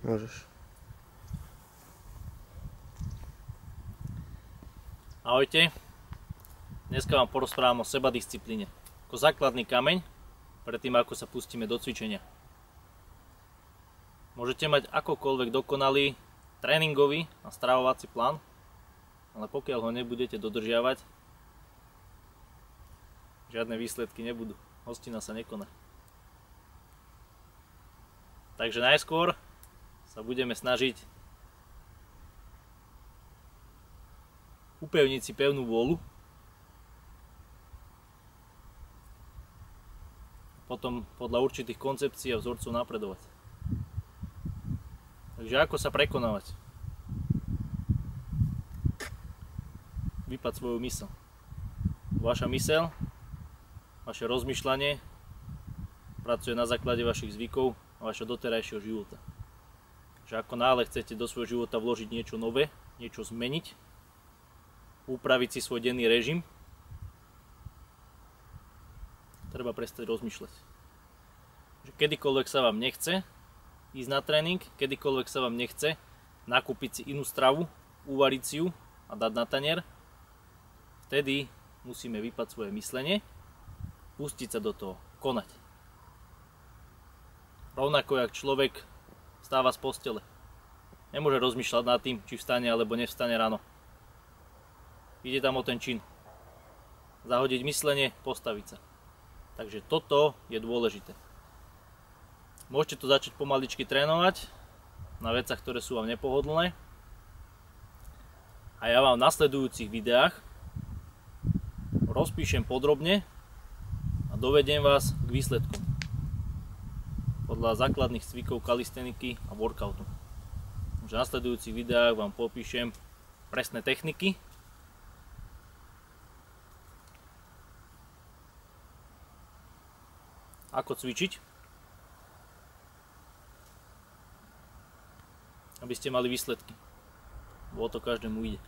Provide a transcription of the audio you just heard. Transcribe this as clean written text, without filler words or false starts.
Môžeš. Ahojte, dneska vám porozprávam o sebadisciplíne ako základný kameň predtým, ako sa pustíme do cvičenia. Môžete mať akokoľvek dokonalý tréningový a stravovací plán, ale pokiaľ ho nebudete dodržiavať, žiadne výsledky nebudú, hostina sa nekoná. Takže najskôr sa budeme snažiť upevniť si pevnú vôľu, potom podľa určitých koncepcií a vzorcov napredovať. Takže ako sa prekonávať? Vypať svoju myseľ. Vaša myseľ, vaše rozmýšľanie pracuje na základe vašich zvykov a vašho doterajšieho života. Že ako náhle chcete do svojho života vložiť niečo nové, niečo zmeniť, upraviť si svoj denný režim, treba prestať rozmýšľať. Že kedykoľvek sa vám nechce ísť na tréning, kedykoľvek sa vám nechce nakúpiť si inú stravu, uvariť si ju a dať na tanier, vtedy musíme vypať svoje myslenie, pustiť sa do toho, konať. Rovnako jak človek stáva z postele. Nemôže rozmýšľať nad tým, či vstane alebo nevstane ráno. Ide tam o ten čin. Zahodiť myslenie, postaviť sa. Takže toto je dôležité. Môžete to začať pomaličky trénovať na veciach, ktoré sú vám nepohodlné. A ja vám v nasledujúcich videách rozpíšem podrobne a dovediem vás k výsledkom podľa základných cvikov kalisteniky a workoutu. V nasledujúcich videách vám popíšem presné techniky, ako cvičiť, aby ste mali výsledky. Bo o to každému ide.